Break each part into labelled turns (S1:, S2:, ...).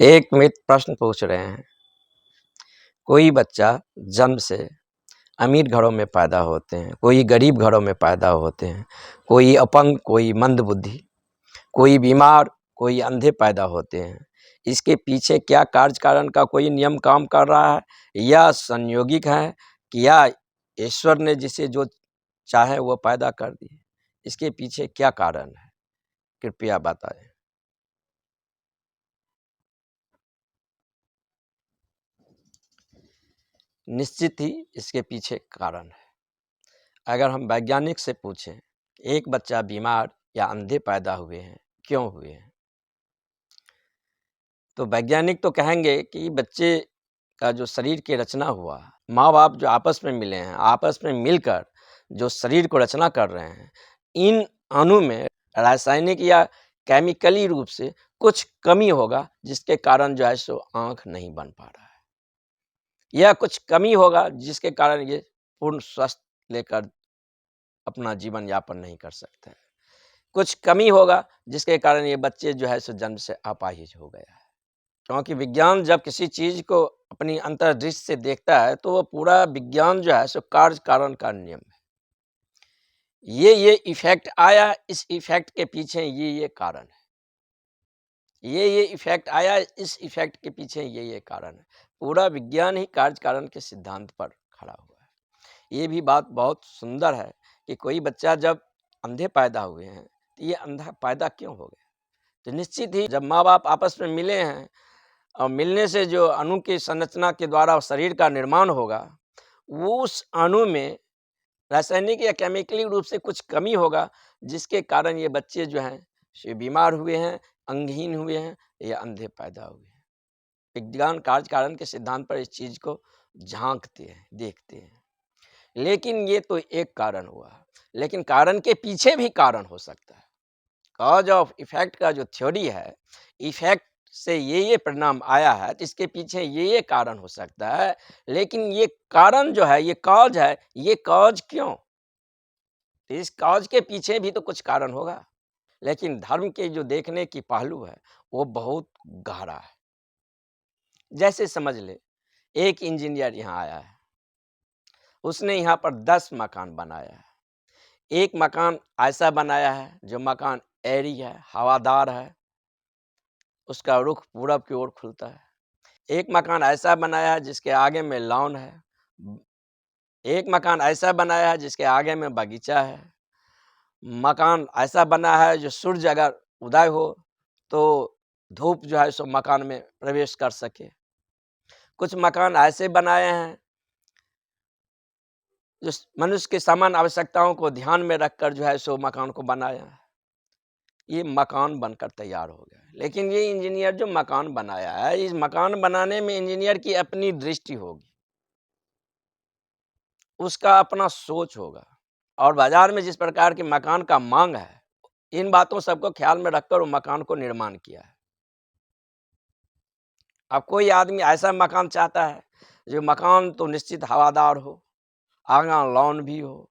S1: एक मित्र प्रश्न पूछ रहे हैं, कोई बच्चा जन्म से अमीर घरों में पैदा होते हैं, कोई गरीब घरों में पैदा होते हैं, कोई अपंग, कोई मंदबुद्धि, कोई बीमार, कोई अंधे पैदा होते हैं। इसके पीछे क्या कार्य कारण का कोई नियम काम कर रहा है या संयोगिक है कि या ईश्वर ने जिसे जो चाहे वो पैदा कर दिए? इसके पीछे क्या कारण है, कृपया बताएं। निश्चित ही इसके पीछे कारण है। अगर हम वैज्ञानिक से पूछें, एक बच्चा बीमार या अंधे पैदा हुए हैं, क्यों हुए हैं? तो वैज्ञानिक तो कहेंगे कि बच्चे का जो शरीर की रचना हुआ, माँ बाप जो आपस में मिले हैं, आपस में मिलकर जो शरीर को रचना कर रहे हैं, इन अणु में रासायनिक या केमिकली रूप से कुछ कमी होगा, जिसके कारण जो है सो आँख नहीं बन पा रहा है, या कुछ कमी होगा जिसके कारण ये पूर्ण स्वस्थ लेकर अपना जीवन यापन नहीं कर सकते हैं। कुछ कमी होगा जिसके कारण ये बच्चे जो है सो जन्म से अपाहिज हो गया है। क्योंकि विज्ञान जब किसी चीज़ को अपनी अंतर्दृष्टि से देखता है तो वो पूरा विज्ञान जो है सो कार्य कारण का नियम है। ये इफ़ेक्ट आया, इस इफ़ेक्ट के पीछे ये कारण है। ये इफ़ेक्ट आया, इस इफ़ेक्ट के पीछे ये कारण है। पूरा विज्ञान ही कार्य कारण के सिद्धांत पर खड़ा हुआ है। ये भी बात बहुत सुंदर है कि कोई बच्चा जब अंधे पैदा हुए हैं, तो ये अंधा पैदा क्यों हो गया? तो निश्चित ही जब माँ-बाप आपस में मिले हैं और मिलने से जो अणु की संरचना के द्वारा शरीर का निर्माण होगा, वो उस अणु में रासायनिक या केमिकली रूप से कुछ कमी होगा, जिसके कारण ये बच्चे जो हैं से बीमार हुए हैं, अंगहीन हुए हैं या अंधे पैदा हुए हैं। विज्ञान कार्य कारण के सिद्धांत पर इस चीज़ को झाँकते हैं, देखते हैं। लेकिन ये तो एक कारण हुआ, लेकिन कारण के पीछे भी कारण हो सकता है। कॉज ऑफ इफेक्ट का जो थ्योरी है, इफेक्ट से ये परिणाम आया है, तो इसके पीछे ये कारण हो सकता है। लेकिन ये कारण जो है, ये कॉज है, ये कॉज क्यों? तो इस कॉज के पीछे भी तो कुछ कारण होगा। लेकिन धर्म के जो देखने की पहलू है, वो बहुत गहरा है। जैसे समझ ले, एक इंजीनियर यहाँ आया है, उसने यहाँ पर 10 मकान बनाया है। एक मकान ऐसा बनाया है जो मकान एयरी है, हवादार है, उसका रुख पूरब की ओर खुलता है। एक मकान ऐसा बनाया है जिसके आगे में लॉन है। एक मकान ऐसा बनाया है जिसके आगे में बगीचा है। मकान ऐसा बना है जो सूर्य अगर उदय हो तो धूप जो है सो मकान में प्रवेश कर सके। कुछ मकान ऐसे बनाए हैं जो मनुष्य के सामान्य आवश्यकताओं को ध्यान में रखकर जो है सो मकान को बनाया है। ये मकान बनकर तैयार हो गया। लेकिन ये इंजीनियर जो मकान बनाया है, इस मकान बनाने में इंजीनियर की अपनी दृष्टि होगी, उसका अपना सोच होगा, और बाजार में जिस प्रकार के मकान का मांग है, इन बातों सबको ख्याल में रखकर वो मकान को निर्माण किया है। अब कोई आदमी ऐसा मकान चाहता है जो मकान तो निश्चित हवादार हो, आंगन लॉन भी हो,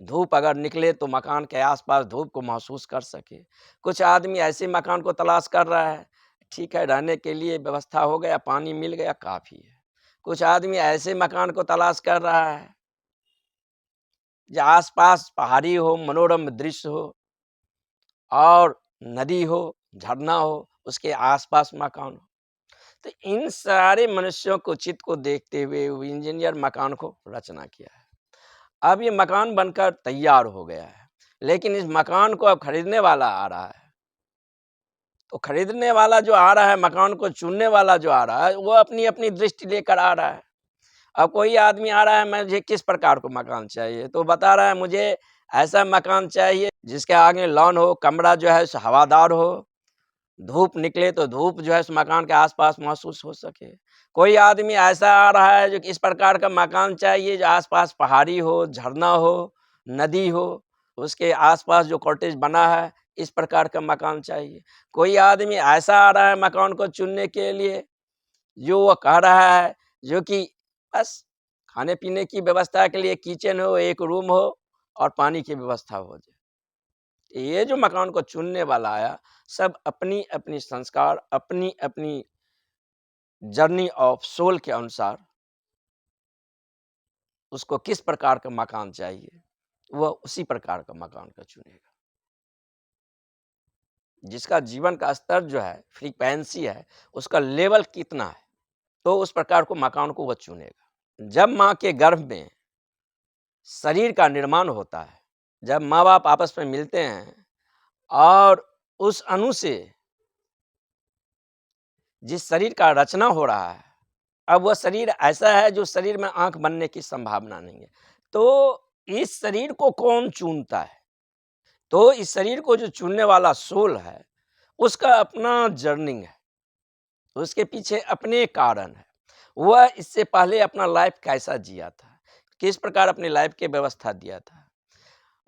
S1: धूप अगर निकले तो मकान के आसपास धूप को महसूस कर सके। कुछ आदमी ऐसे मकान को तलाश कर रहा है, ठीक है, रहने के लिए व्यवस्था हो गया, पानी मिल गया, काफ़ी है। कुछ आदमी ऐसे मकान को तलाश कर रहा है जो आसपास पहाड़ी हो, मनोरम दृश्य हो और नदी हो, झरना हो, उसके आसपास मकान हो। तो इन सारे मनुष्यों को चित्त को देखते हुए वो इंजीनियर मकान को रचना किया है। अब ये मकान बनकर तैयार हो गया है, लेकिन इस मकान को अब खरीदने वाला आ रहा है। तो खरीदने वाला जो आ रहा है, मकान को चुनने वाला जो आ रहा है, वो अपनी-अपनी दृष्टि लेकर आ रहा है। अब कोई आदमी आ रहा है, मुझे किस प्रकार का मकान चाहिए, तो बता रहा है मुझे ऐसा मकान चाहिए जिसके आगे लॉन हो, कमरा जो है हवादार हो, धूप निकले तो धूप जो है उस मकान के आसपास महसूस हो सके। कोई आदमी ऐसा आ रहा है जो इस प्रकार का मकान चाहिए जो आसपास पहाड़ी हो, झरना हो, नदी हो, उसके आसपास जो कॉटेज बना है, इस प्रकार का मकान चाहिए। कोई आदमी ऐसा आ रहा है मकान को चुनने के लिए जो वो कह रहा है जो कि बस खाने-पीने की व्यवस्था के लिए किचन हो, एक रूम हो और पानी की व्यवस्था हो जाए। ये जो मकान को चुनने वाला आया, सब अपनी-अपनी संस्कार, अपनी-अपनी जर्नी ऑफ सोल के अनुसार उसको किस प्रकार का मकान चाहिए, वह उसी प्रकार का मकान का चुनेगा। जिसका जीवन का स्तर जो है, फ्रीक्वेंसी है, उसका लेवल कितना है, तो उस प्रकार को मकान को वह चुनेगा। जब माँ के गर्भ में शरीर का निर्माण होता है, जब माँ-बाप आपस में मिलते हैं और उस अणु से जिस शरीर का रचना हो रहा है, अब वह शरीर ऐसा है जो शरीर में आँख बनने की संभावना नहीं है। तो इस शरीर को कौन चुनता है? तो इस शरीर को जो चुनने वाला सोल है, उसका अपना जर्निंग है, उसके पीछे अपने कारण है। वह इससे पहले अपना लाइफ कैसा जिया था, किस प्रकार अपनी लाइफ की व्यवस्था दिया था,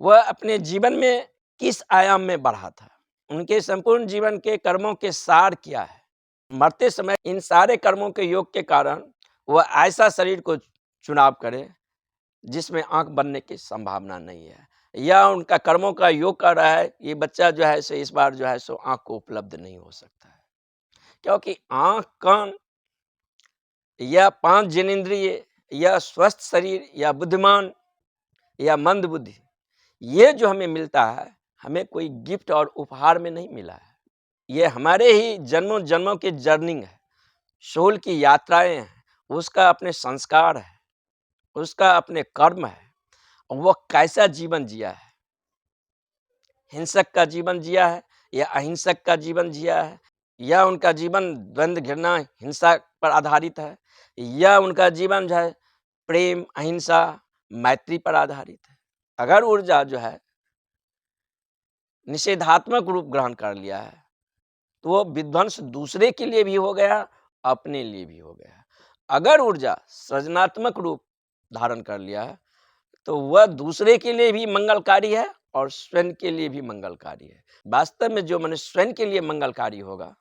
S1: वह अपने जीवन में किस आयाम में बढ़ा था, उनके संपूर्ण जीवन के कर्मों के सार क्या है। मरते समय इन सारे कर्मों के योग के कारण वह ऐसा शरीर को चुनाव करे जिसमें आँख बनने की संभावना नहीं है, या उनका कर्मों का योग कर रहा है, ये बच्चा जो है सो इस बार जो है सो आँख को उपलब्ध नहीं हो सकता है। क्योंकि आँख, कान या 5 ज्ञानेंद्रिय या स्वस्थ शरीर या बुद्धिमान या मंद बुद्धि, ये जो हमें मिलता है, हमें कोई गिफ्ट और उपहार में नहीं मिला है। ये हमारे ही जन्मों-जन्मों की जर्निंग है, सोल की यात्राएँ हैं, उसका अपने संस्कार है, उसका अपने कर्म है, और वो कैसा जीवन जिया है। हिंसक का जीवन जिया है या अहिंसक का जीवन जिया है, या उनका जीवन द्वंद्व, घृणा, हिंसा पर आधारित है, या उनका जीवन जो है प्रेम, अहिंसा, मैत्री पर आधारित है। अगर ऊर्जा जो है निषेधात्मक रूप ग्रहण कर लिया है, तो वो विध्वंस दूसरे के लिए भी हो गया, अपने लिए भी हो गया। अगर ऊर्जा सृजनात्मक रूप धारण कर लिया है, तो वह दूसरे के लिए भी मंगलकारी है और स्वयं के लिए भी मंगलकारी है। वास्तव में जो मनुष्य स्वयं के लिए मंगलकारी होगा,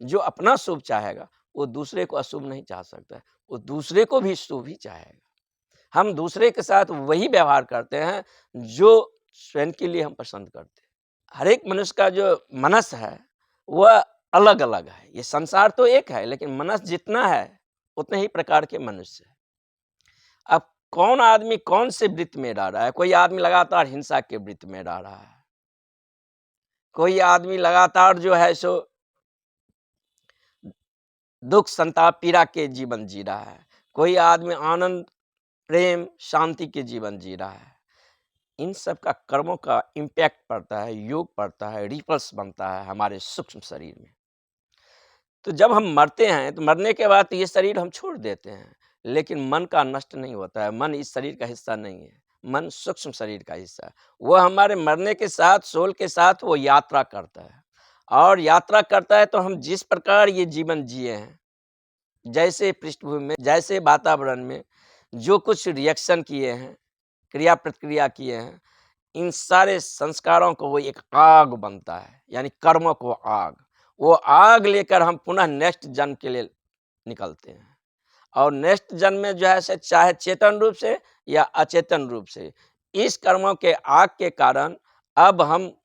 S1: जो अपना शुभ चाहेगा, वो दूसरे को अशुभ नहीं चाह सकता है, वो दूसरे को भी शुभ ही चाहेगा। हम दूसरे के साथ वही व्यवहार करते हैं जो स्वयं के लिए हम पसंद करते हैं। हर एक मनुष्य का जो मनस है, वह अलग-अलग है। ये संसार तो एक है, लेकिन मनस जितना है, उतने ही प्रकार के मनुष्य हैं। अब कौन आदमी कौन से वृत्त में रह रहा है? कोई आदमी लगातार हिंसा के वृत्त में रह रहा है। कोई आदमी लगातार जो है सो दुःख, संताप, पीड़ा के जीवन जी रहा है। कोई आदमी आनंद, प्रेम, शांति के जीवन जी रहा है। इन सब का कर्मों का इम्पैक्ट पड़ता है, योग पड़ता है, रिपल्स बनता है हमारे सूक्ष्म शरीर में। तो जब हम मरते हैं, तो मरने के बाद ये शरीर हम छोड़ देते हैं, लेकिन मन का नष्ट नहीं होता है। मन इस शरीर का हिस्सा नहीं है, मन सूक्ष्म शरीर का हिस्सा है। वो हमारे मरने के साथ, सोल के साथ वो यात्रा करता है, और यात्रा करता है तो हम जिस प्रकार ये जीवन जिए हैं, जैसे पृष्ठभूमि में, जैसे वातावरण में जो कुछ रिएक्शन किए हैं, क्रिया प्रतिक्रिया किए हैं, इन सारे संस्कारों को वो एक आग बनता है, यानी कर्मों को आग। वो आग लेकर हम पुनः नेक्स्ट जन्म के लिए निकलते हैं, और नेक्स्ट जन्म में जो है से चाहे चेतन रूप से या अचेतन रूप से, इस कर्मों के आग के कारण अब हम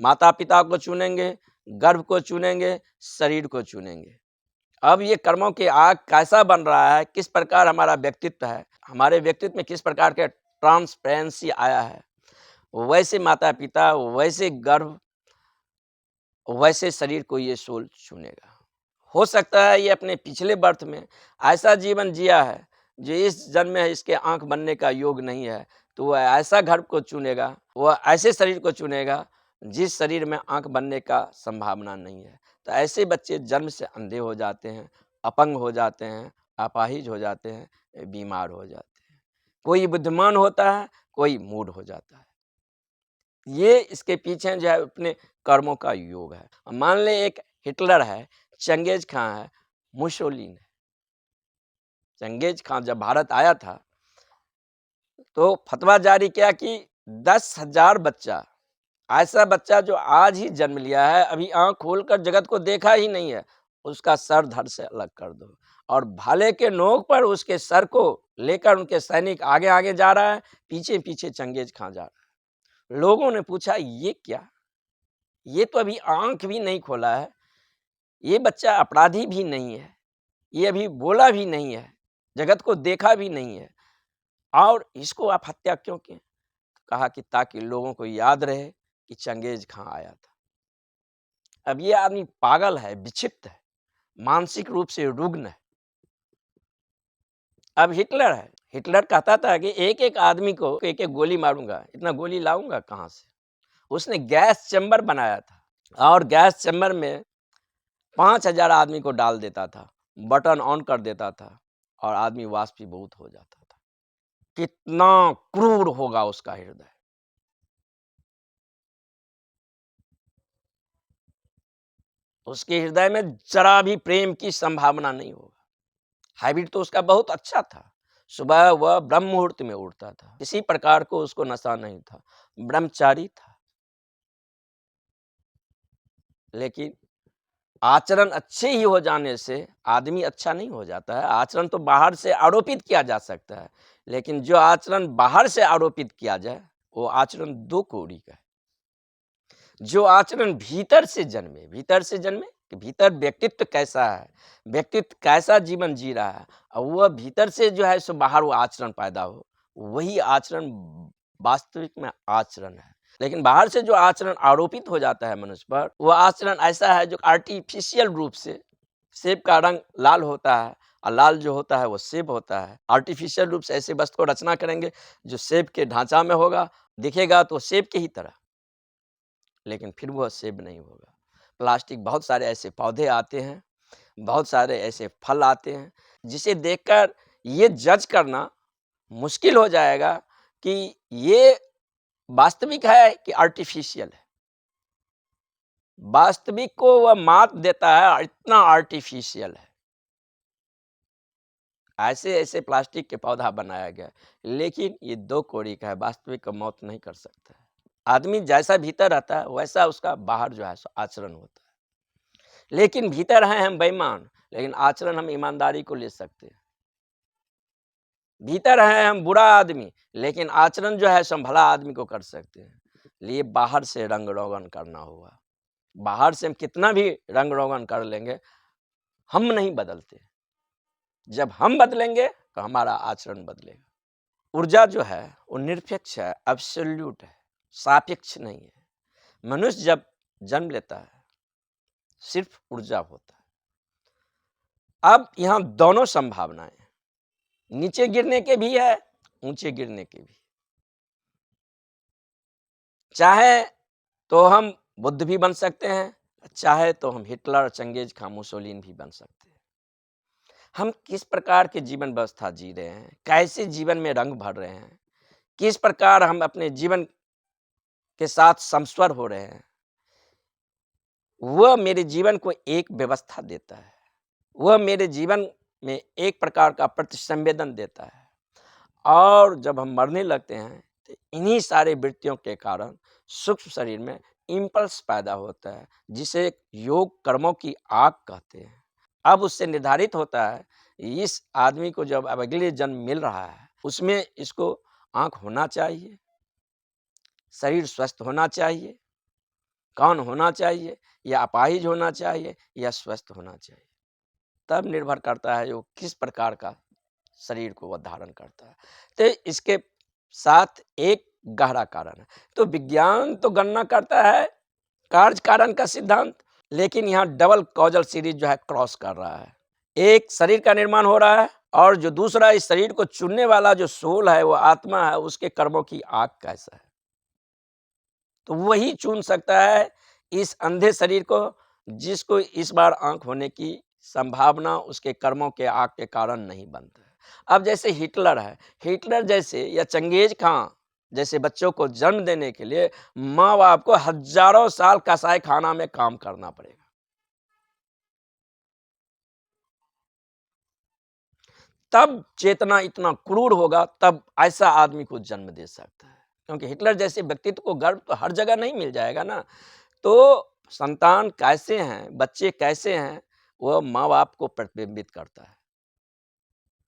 S1: माता-पिता को चुनेंगे, गर्भ को चुनेंगे, शरीर को चुनेंगे। अब ये कर्मों की आग कैसा बन रहा है, किस प्रकार हमारा व्यक्तित्व है, हमारे व्यक्तित्व में किस प्रकार के ट्रांसपेरेंसी आया है, वैसे माता-पिता, वैसे गर्भ, वैसे शरीर को ये सोल चुनेगा। हो सकता है ये अपने पिछले बर्थ में ऐसा जीवन जिया है, जो इस जन्म में इसके आँख बनने का योग नहीं है, तो वह ऐसा गर्भ को चुनेगा, वह ऐसे शरीर को चुनेगा, जिस शरीर में आँख बनने का संभावना नहीं है। तो ऐसे बच्चे जन्म से अंधे हो जाते हैं, अपंग हो जाते हैं, अपाहिज हो जाते हैं, बीमार हो जाते हैं। कोई बुद्धिमान होता है, कोई मूढ़ हो जाता है। ये इसके पीछे जो है अपने कर्मों का योग है। मान लें एक हिटलर है, चंगेज खां है, मुसोलिनी है। चंगेज खां जब भारत आया था, तो फतवा जारी किया कि 10,000 बच्चा, ऐसा बच्चा जो आज ही जन्म लिया है, अभी आँख खोलकर जगत को देखा ही नहीं है, उसका सर धड़ से अलग कर दो। और भाले के नोक पर उसके सर को लेकर उनके सैनिक आगे-आगे जा रहा है, पीछे-पीछे चंगेज खां जा रहा है। लोगों ने पूछा, ये क्या? ये तो अभी आँख भी नहीं खोला है, ये बच्चा अपराधी भी नहीं है, ये अभी बोला भी नहीं है, जगत को देखा भी नहीं है, और इसको आप हत्या क्यों किए? कहा कि ताकि लोगों को याद रहे कि चंगेज खां आया था। अब ये आदमी पागल है, विक्षिप्त है, मानसिक रूप से रुग्ण है। अब हिटलर है, हिटलर कहता था कि एक-एक आदमी को एक-एक गोली मारूँगा, इतना गोली लाऊँगा कहाँ से? उसने गैस चेंबर बनाया था और गैस चेंबर में 5000 आदमी को डाल देता था, बटन ऑन कर देता था और आदमी वाष्पीभूत हो जाता था। कितना क्रूर होगा उसका हृदय! उसके हृदय में ज़रा भी प्रेम की संभावना नहीं होगा। हैबिट तो उसका बहुत अच्छा था। सुबह वह ब्रह्म मुहूर्त में उठता था। किसी प्रकार को उसको नशा नहीं था। ब्रह्मचारी था। लेकिन आचरण अच्छे ही हो जाने से आदमी अच्छा नहीं हो जाता है। आचरण तो बाहर से आरोपित किया जा सकता है। लेकिन जो आचरण बाहर से आरोपित किया जाए, वो आचरण दो कौड़ी का है। जो आचरण भीतर से जन्मे कि भीतर व्यक्तित्व कैसा है, व्यक्तित्व कैसा जीवन जी रहा है और वह भीतर से जो है सो बाहर वो आचरण पैदा हो, वही आचरण वास्तविक में आचरण है। लेकिन बाहर से जो आचरण आरोपित हो जाता है मनुष्य पर, वह आचरण ऐसा है जो आर्टिफिशियल रूप से, सेब का रंग लाल होता है और लाल जो होता है वो सेब होता है। आर्टिफिशियल रूप से ऐसे वस्तु को रचना करेंगे जो सेब के ढांचा में होगा, दिखेगा तो सेब के ही तरह, लेकिन फिर वह सेब नहीं होगा। प्लास्टिक, बहुत सारे ऐसे पौधे आते हैं, बहुत सारे ऐसे फल आते हैं, जिसे देखकर ये जज करना मुश्किल हो जाएगा कि ये वास्तविक है कि आर्टिफिशियल है। वास्तविक को वह मात देता है और इतना आर्टिफिशियल है। ऐसे-ऐसे प्लास्टिक के पौधा बनाया गया, लेकिन ये दो कौड़ी का है, वास्तविक को मौत नहीं कर सकता है। आदमी जैसा भीतर रहता है, वैसा उसका बाहर जो है सो आचरण होता है। लेकिन भीतर हैं हम बेईमान, लेकिन आचरण हम ईमानदारी को ले सकते हैं। भीतर हैं हम बुरा आदमी, लेकिन आचरण जो है सो हम भला आदमी को कर सकते हैं। लिए बाहर से रंग-रोगन करना होगा। बाहर से हम कितना भी रंग-रोगन कर लेंगे, हम नहीं बदलते। जब हम बदलेंगे, तो हमारा आचरण बदलेगा। ऊर्जा जो है, वो निरपेक्ष है, एब्सोल्यूट है, सापेक्ष नहीं है। मनुष्य जब जन्म लेता है, सिर्फ ऊर्जा होता है। अब यहाँ दोनों संभावनाएं हैं, नीचे गिरने के भी है, ऊंचे गिरने के भी। चाहे तो हम बुद्ध भी बन सकते हैं, चाहे तो हम हिटलर, चंगेज खां, मुसोलिनी भी बन सकते हैं। हम किस प्रकार के जीवन व्यवस्था जी रहे हैं, कैसे जीवन में रंग भर रहे हैं, किस प्रकार हम अपने जीवन के साथ समस्वर हो रहे हैं, वह मेरे जीवन को एक व्यवस्था देता है। वह मेरे जीवन में एक प्रकार का प्रतिसंवेदन देता है। और जब हम मरने लगते हैं, तो इन्हीं सारे वृत्तियों के कारण सूक्ष्म शरीर में इम्पल्स पैदा होता है, जिसे योग कर्मों की आग कहते हैं। अब उससे निर्धारित होता है, इस आदमी को जब अब अगले जन्म मिल रहा है, उसमें इसको आँख होना चाहिए, शरीर स्वस्थ होना चाहिए, कान होना चाहिए, या अपाहिज होना चाहिए, या स्वस्थ होना चाहिए। तब निर्भर करता है वो किस प्रकार का शरीर को वह धारण करता है। तो इसके साथ एक गहरा कारण है। तो विज्ञान तो गणना करता है कार्य कारण का सिद्धांत, लेकिन यहाँ डबल कॉजल सीरीज जो है क्रॉस कर रहा है। एक शरीर का निर्माण हो रहा है, और जो दूसरा इस शरीर को चुनने वाला जो सोल है, वो आत्मा है, उसके कर्मों की आग कैसा है, तो वही चुन सकता है इस अंधे शरीर को, जिसको इस बार आंख होने की संभावना उसके कर्मों के आग के कारण नहीं बनता है। अब जैसे हिटलर है, हिटलर जैसे या चंगेज खां जैसे बच्चों को जन्म देने के लिए माँ बाप को हजारों साल कसाई खाना में काम करना पड़ेगा। तब चेतना इतना क्रूर होगा, तब ऐसा आदमी को जन्म दे सकता है। क्योंकि हिटलर जैसे व्यक्तित्व को गर्व तो हर जगह नहीं मिल जाएगा ना। तो संतान कैसे हैं, बच्चे कैसे हैं, वह माँ बाप को प्रतिबिंबित करता है।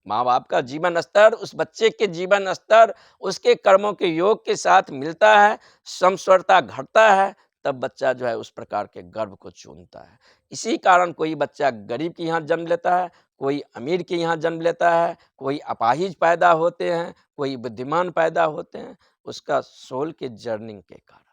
S1: माँ बाप का जीवन स्तर, उस बच्चे के जीवन स्तर, उसके कर्मों के योग के साथ मिलता है, समस्वरता घटता है, तब बच्चा जो है उस प्रकार के गर्भ को चुनता है। इसी कारण कोई बच्चा गरीब के यहाँ जन्म लेता है, कोई अमीर के यहाँ जन्म लेता है, कोई अपाहिज पैदा होते हैं, कोई बुद्धिमान पैदा होते हैं, उसका सोल के जर्निंग के कारण।